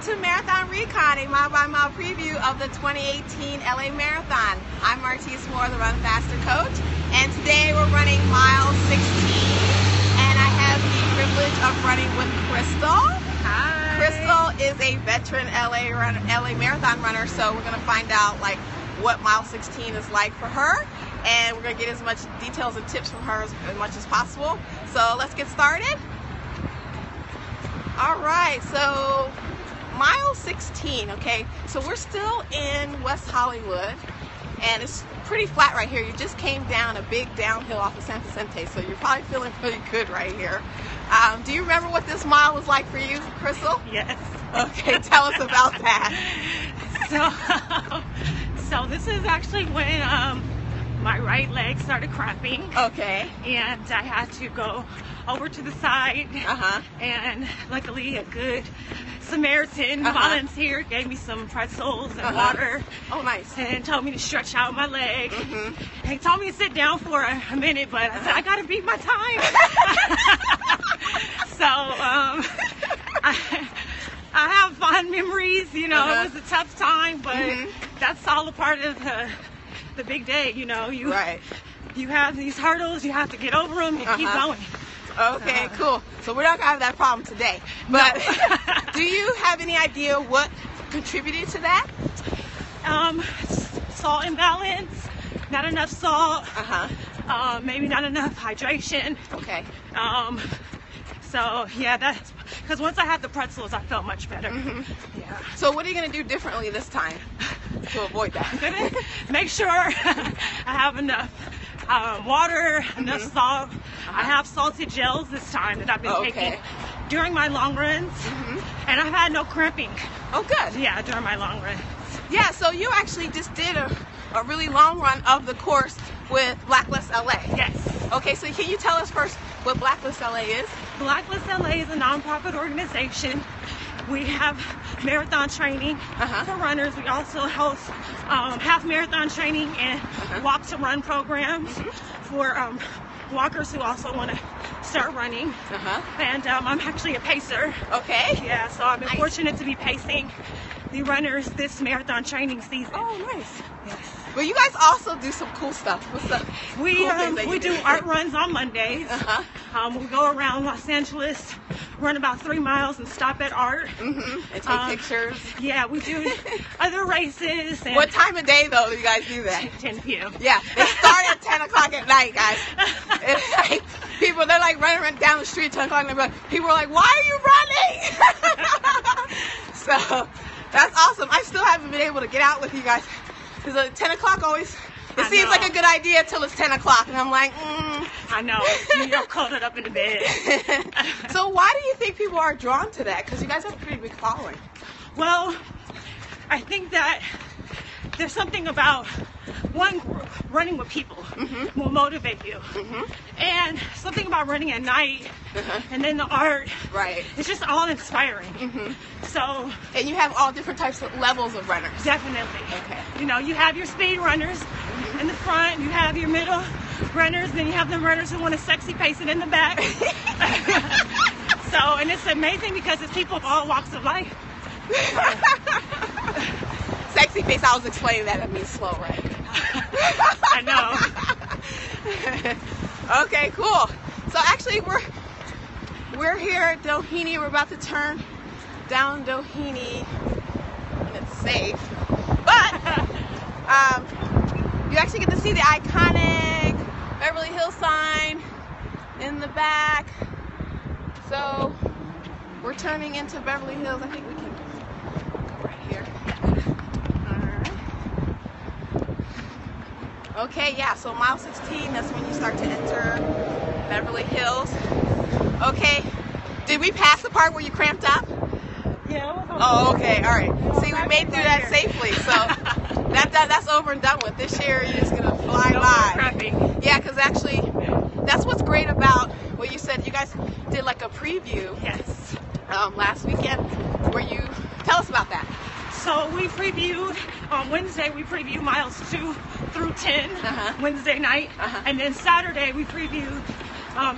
to Marathon Recon, a mile-by-mile preview of the 2018 LA Marathon. I'm Martise, the Run Faster coach, and today we're running mile 16, and I have the privilege of running with Crystal. Hi. Crystal is a veteran LA Marathon runner, so we're going to find out what mile 16 is like for her, and we're going to get as much details and tips from her as much as possible. So let's get started. All right, so mile 16, okay, so we're still in West Hollywood, and it's pretty flat right here. You just came down a big downhill off of San Vicente, so you're probably feeling pretty good right here. Do you remember what this mile was like for you, Crystal? Yes. Okay, tell us about that. So this is actually when my right leg started cramping. Okay. And I had to go over to the side. And luckily a good Samaritan volunteer gave me some pretzels and water. Oh, nice. And told me to stretch out my leg. He told me to sit down for a minute, but I said, I gotta beat my time. So I have fond memories, you know. It was a tough time, but that's all a part of the big day, you know. You have these hurdles, you have to get over them and keep going. Okay, cool. So we're not gonna have that problem today. But no. Do you have any idea what contributed to that? Salt imbalance, not enough salt, maybe not enough hydration. Okay. So yeah, that's because once I had the pretzels, I felt much better. Yeah. So what are you gonna do differently this time to avoid that? I'm gonna make sure I have enough water, enough salt. I have salted gels this time that I've been taking during my long runs, and I've had no cramping. Oh, good. Yeah, during my long runs. Yeah. So you actually just did a really long run of the course with Blacklist LA. Yes. Okay. So can you tell us first what Blacklist LA is? Blacklist LA is a nonprofit organization. We have marathon training for runners. We also host half marathon training and walk to run programs for walkers who also want to start running. And I'm actually a pacer. Okay. Yeah, so I've been fortunate to be pacing the runners this marathon training season. Oh, nice. Yes. Well, you guys also do some cool stuff. What's up? We do art runs on Mondays. We go around Los Angeles, run about 3 miles, and stop at art. And take pictures. Yeah, we do other races. And what time of day though do you guys do that? 10 p.m. Yeah, they start at 10 o'clock at night, guys. It's like people, they're like running down the street at 10 o'clock, and people are like, "Why are you running?" So that's awesome. I still haven't been able to get out with you guys. Because 10 o'clock always, it seems like a good idea until it's 10 o'clock. And I'm like, I know. You're coiled up in the bed. So why do you think people are drawn to that? Because you guys have a pretty big following. Well, I think that there's something about running with people will motivate you. And something about running at night and then the art. Right. It's just all inspiring. So. And you have all different types of levels of runners. Definitely. Okay. You know, you have your speed runners in the front, you have your middle runners, then you have the runners who want to sexy pace it in the back. So, and it's amazing because it's people of all walks of life. Sexy pace, I was explaining that means slow, right? I know. Okay, cool. So actually we're here at Doheny. We're about to turn down Doheny, and it's safe. But you actually get to see the iconic Beverly Hills sign in the back. So we're turning into Beverly Hills. I think we can go right here. Okay, yeah, so mile 16, that's when you start to enter Beverly Hills. Okay, did we pass the part where you cramped up? Yeah. Oh, okay, all right. See, we made through that safely, so that's over and done with. This year, you're just going to fly by. Yeah, because actually, that's what's great about what you said. You guys did like a preview last weekend where you, tell us about that. So we previewed, on Wednesday we previewed miles 2 through 10, Wednesday night, and then Saturday we previewed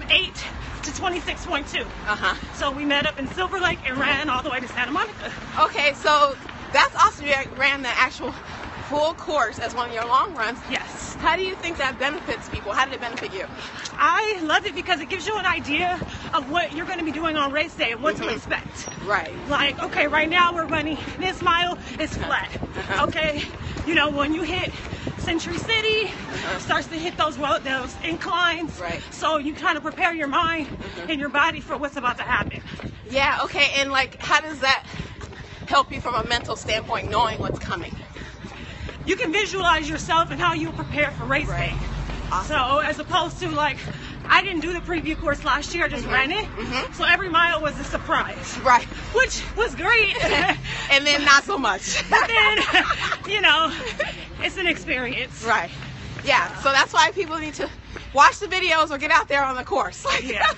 8 to 26.2. Uh-huh. So we met up in Silver Lake and ran all the way to Santa Monica. Okay, so that's awesome. You ran the actual full course as one of your long runs. Yes. How do you think that benefits people? How did it benefit you? I love it because it gives you an idea of what you're going to be doing on race day and what to expect. Right. Like, okay, right now we're running this mile is flat. Okay, you know, when you hit Century City, starts to hit those inclines. Right. So you kind of prepare your mind and your body for what's about to happen. Yeah, okay, and like, how does that help you from a mental standpoint, knowing what's coming? You can visualize yourself and how you prepare for race day. Awesome. So as opposed to like, I didn't do the preview course last year, I just ran it. So every mile was a surprise. Right. Which was great. And then not so much. But then, you know, it's an experience. Right. Yeah, so that's why people need to watch the videos or get out there on the course. Yeah.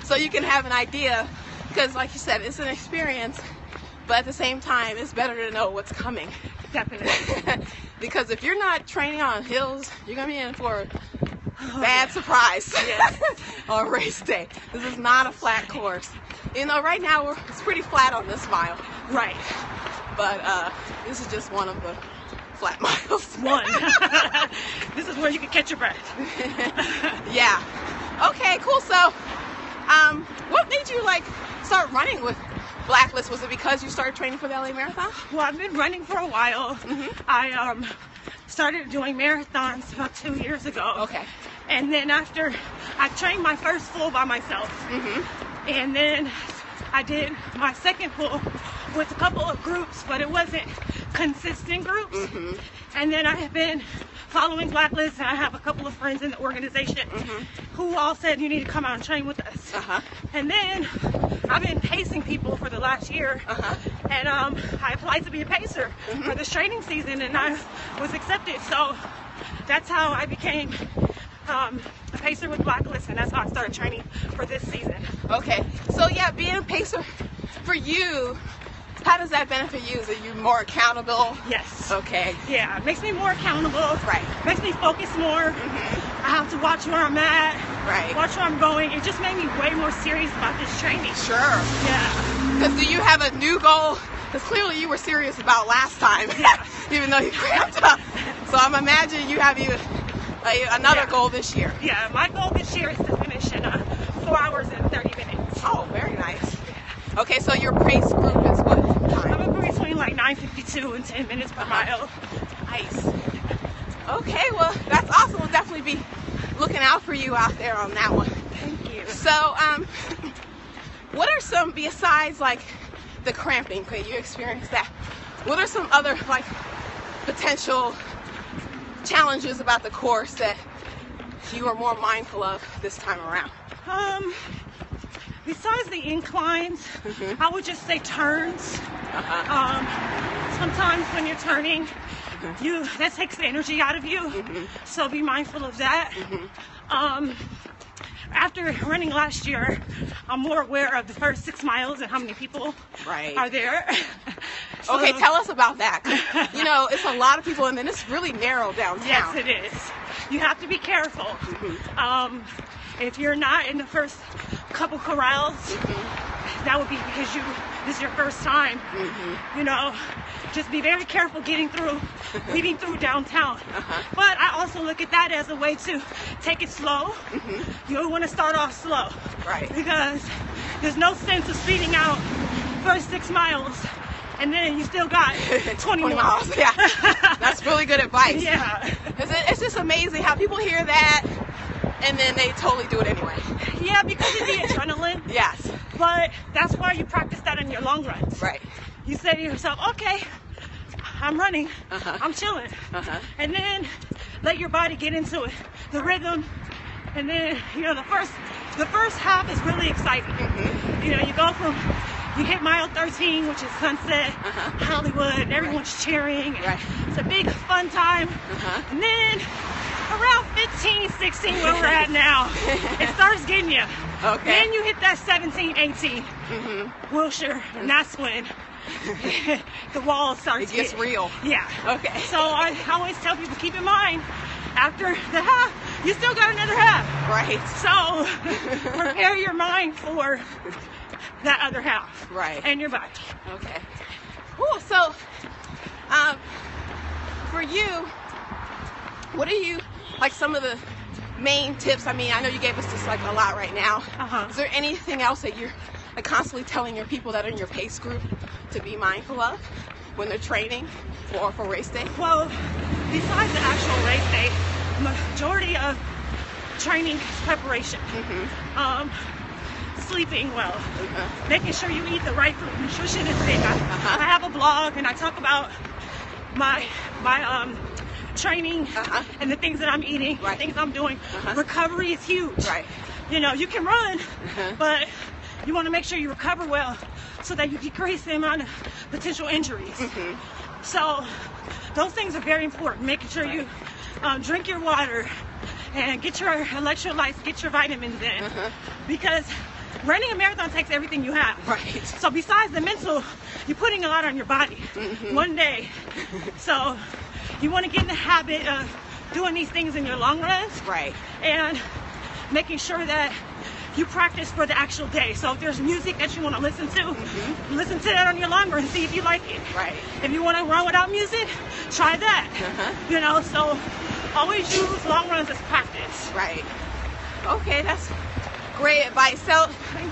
So you can have an idea, because like you said, it's an experience, but at the same time, it's better to know what's coming. Definitely. Because if you're not training on hills, you're going to be in for a bad surprise on race day. This is not a flat course. You know, right now it's pretty flat on this mile. Right. But this is just one of the flat miles. One. This is where you can catch your breath. Yeah. Okay, cool. So, what made you like start running with Blacklist? Was it because you started training for the LA Marathon? Well, I've been running for a while. I started doing marathons about 2 years ago. Okay. And then after I trained my first full by myself, and then I did my second full with a couple of groups, but it wasn't consistent groups. And then I have been following Blacklist, and I have a couple of friends in the organization who all said you need to come out and train with us. And then I've been pacing people for the last year, and I applied to be a pacer for this training season, and I was accepted. So that's how I became a pacer with Blacklist, and that's how I started training for this season. Okay, so yeah, being a pacer for you, how does that benefit you? Is it you more accountable? Yes. Okay. Yeah, it makes me more accountable. Right. Makes me focus more. I have to watch where I'm at. Right. Watch where I'm going. It just made me way more serious about this training. Sure. Yeah. Because do you have a new goal? Because clearly you were serious about last time, even though you cramped up. So I'm imagining you have another goal this year. Yeah, my goal this year is to finish in 4 hours and 30 minutes. Oh, very nice. Okay, so your pace group is what time? I'm between like 9:52 and 10 minutes per mile. Nice. Okay, well, that's awesome. We'll definitely be looking out for you out there on that one. Thank you. So, what are some, besides like the cramping, okay, you experienced that, what are some other like potential challenges about the course that you are more mindful of this time around? Besides the inclines, I would just say turns. Sometimes when you're turning, that takes the energy out of you. So be mindful of that. After running last year, I'm more aware of the first 6 miles and how many people are there. So, okay, tell us about that. You know, it's a lot of people, and then it's really narrow downtown. Yes, it is. You have to be careful. If you're not in the first couple corrals, that would be because this is your first time. You know, just be very careful weaving through downtown. But I also look at that as a way to take it slow. You want to start off slow. Right. Because there's no sense of speeding out first 6 miles and then you still got 20 miles. Yeah. That's really good advice. Yeah. It's just amazing how people hear that and then they totally do it anyway. Yeah, because of the adrenaline. Yes. But that's why you practice that in your long runs. Right. You say to yourself, okay, I'm running, I'm chilling. And then let your body get into it, the rhythm. And then, you know, the first half is really exciting. You know, you hit mile 13, which is Sunset, Hollywood, and everyone's cheering. And it's a big fun time. And then around 15, 16, where we're at now, it starts getting you. Okay. Then you hit that 17, 18, Wilshire, and that's when the wall starts getting real. Yeah. Okay. So I always tell people, keep in mind, after the half, you still got another half. Right. So prepare your mind for that other half. Right. And your body. Okay. Cool. So, for you, what are you, like some of the main tips? I mean, I know you gave us just like a lot right now. Is there anything else that you're like constantly telling your people that are in your pace group to be mindful of when they're training or for race day? Well, besides the actual race day, majority of training is preparation. Sleeping well, making sure you eat the right food, nutrition is big. I have a blog and I talk about my training and the things that I'm eating, the things I'm doing. Recovery is huge. Right. You know, you can run, but you want to make sure you recover well so that you decrease the amount of potential injuries. So those things are very important. Making sure you drink your water and get your electrolytes, get your vitamins in, because running a marathon takes everything you have. Right. So besides the mental, you're putting a lot on your body one day. So you want to get in the habit of doing these things in your long runs. Right. And making sure that you practice for the actual day. So if there's music that you want to listen to, listen to that on your long run and see if you like it. Right. If you want to run without music, try that. You know, so always use long runs as practice. Right. Okay, that's great advice. So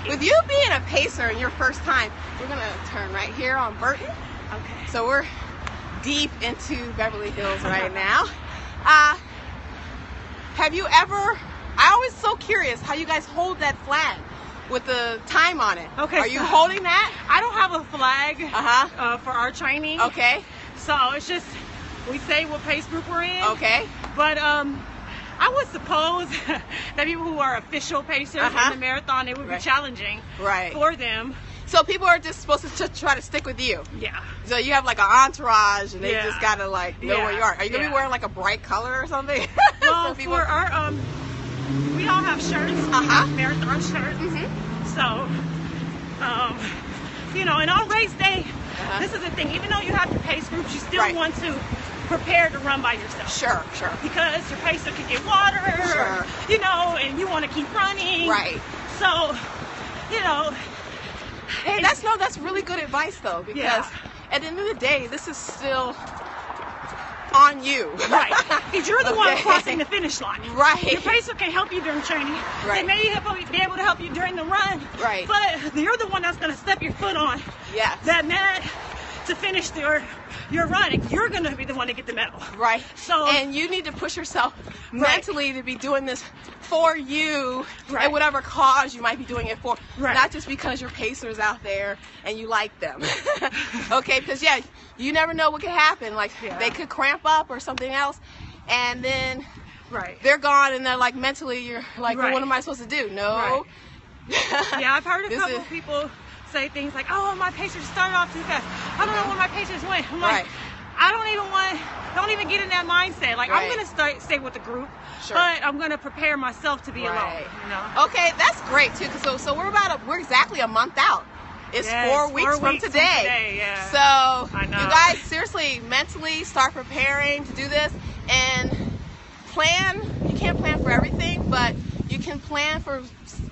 with you being a pacer in your first time, we're going to turn right here on Burton. Okay. So we're deep into Beverly Hills right now. Have you ever, I always so curious how you guys hold that flag with the time on it. Okay. Are you holding that? I don't have a flag for our training. Okay. So it's just, we say what pace group we're in. Okay. But I would suppose that people who are official pacers in the marathon, it would be challenging for them. So people are just supposed to try to stick with you. Yeah. So you have like an entourage, and they just gotta like know where you are. Are you gonna be wearing like a bright color or something? Well, for our we all have shirts. We have marathon shirts. So, you know, and on race day, this is the thing. Even though you have your pace groups, you still want to prepare to run by yourself. Sure. Because your pacer can get water, you know, and you want to keep running. Right. So, you know. Hey, that's really good advice though, because at the end of the day, this is still on you. Right. Because you're the one crossing the finish line. Right. Your pacer can help you during training. They may be able to help you during the run. Right. But you're the one that's going to step your foot on that mat to finish your run. You're going to be the one to get the medal. Right. So, and you need to push yourself mentally to be doing this for you and whatever cause you might be doing it for. Not just because your pacer's out there and you like them. Okay, because you never know what could happen. Like they could cramp up or something else, and then they're gone, and they're like mentally you're like, well, what am I supposed to do? No. Yeah, I've heard a couple of people say things like, oh, my pacers started off too fast. I don't know where my pacers went. I'm like, I don't even get in that mindset. Like, I'm going to stay with the group, but I'm going to prepare myself to be alone. You know? Okay, that's great too. So we're exactly a month out. It's 4 weeks from today. So you guys seriously mentally start preparing to do this and plan. You can't plan for everything, but you can plan for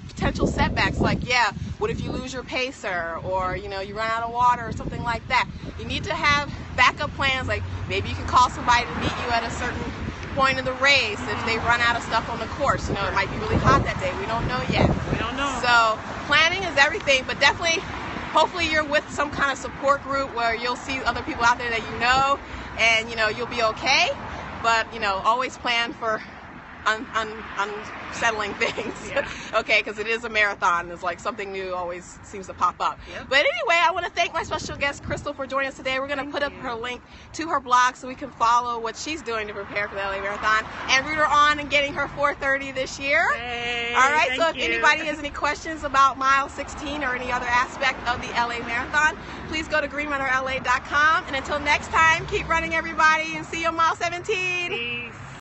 potential setbacks. Like, what if you lose your pacer, or you run out of water or something like that? You need to have backup plans. Like maybe you can call somebody to meet you at a certain point in the race if they run out of stuff on the course. It might be really hot that day. We don't know yet. We don't know. So planning is everything, but definitely, hopefully you're with some kind of support group where you'll see other people out there that and you'll be okay. But always plan for unsettling things. Okay, because it is a marathon. It's like something new always seems to pop up. But anyway, I want to thank my special guest Crystal for joining us today. We're going to put up her link to her blog so we can follow what she's doing to prepare for the LA Marathon and root her on and getting her 4:30 this year. All right, so if anybody has any questions about mile 16 or any other aspect of the LA Marathon, please go to GreenRunnerLA.com. And until next time, keep running, everybody, and see you on mile 17.